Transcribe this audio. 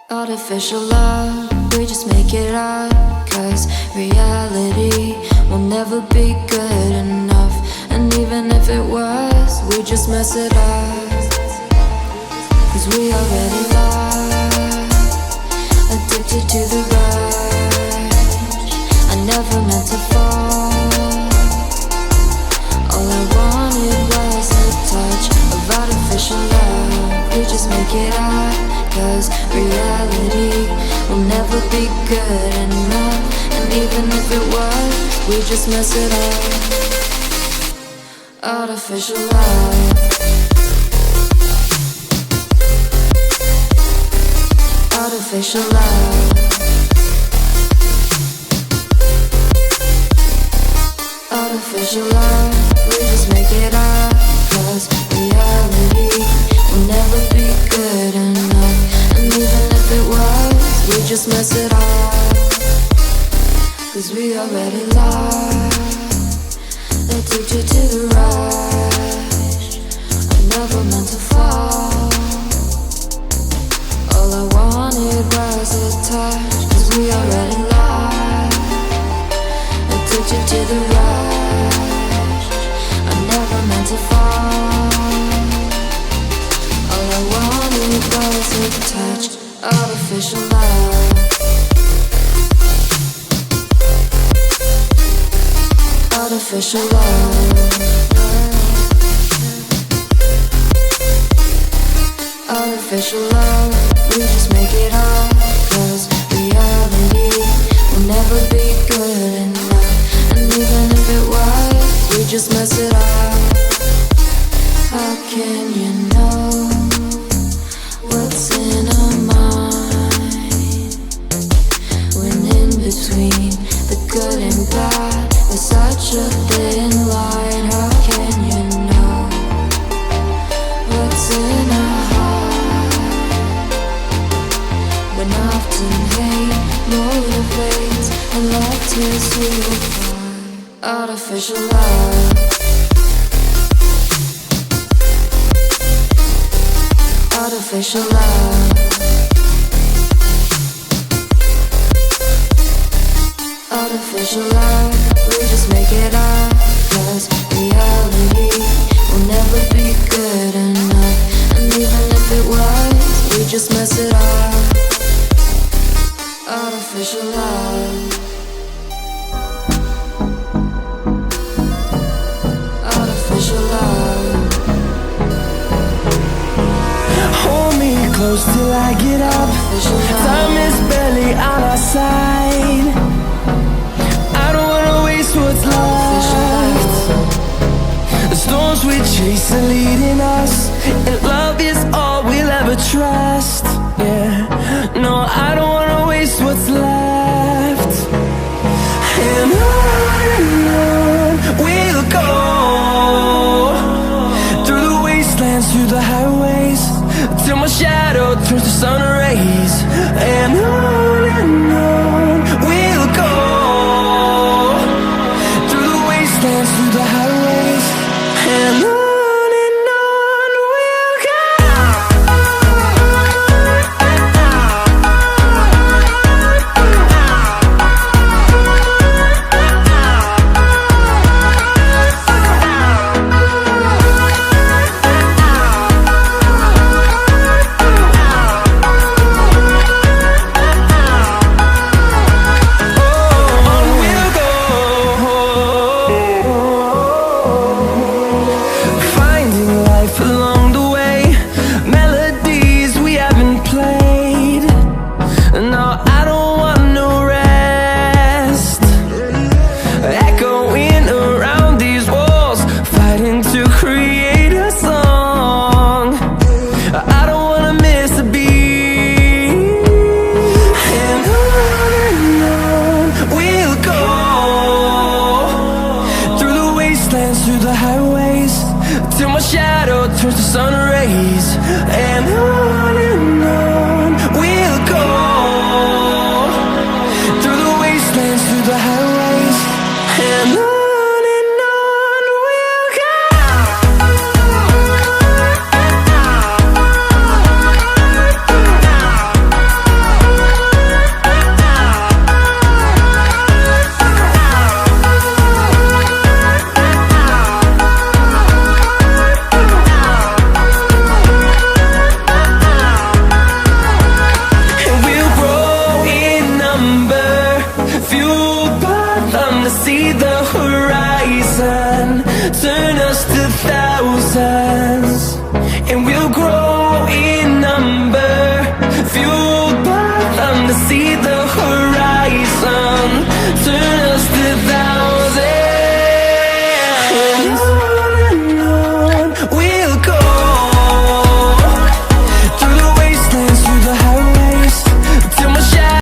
Artificial love, we just make it up. Cause reality will never be good enough. And even if it was, we just mess it up. Cause we already lost, addicted to the rush. I never meant to fall. All I wanted was a touch of artificial love. We just make it up. Cause reality will never be good enough. And even if it was, we just mess it up. Artificial love. Artificial love. Artificial love. We just make it up. Cause reality will never be good enough. And even if it was, we just mess it up. Cause we already lost, addicted to the rush. I never meant to fall. All I wanted was a touch. Cause we already lost, addicted to the rush. I never meant to fall. All I wanted was a touch. Artificial love. Artificial love. Artificial love. We just make it up. Cause reality will never be good enough. And even if it was, we just mess it up. How can you know what's in our mind when in between the good and bad there's such a thin line? How can you know what's in our heart when often hate motivates and love tears you apart? Artificial love. Artificial love. Artificial love. We just make it up. Cause reality will never be good enough. And even if it was, we just mess it up. Artificial love. Artificial love. Hold me close till I get up. Time is barely on our side. I don't wanna waste what's left. The storms we chase are leading us, and love is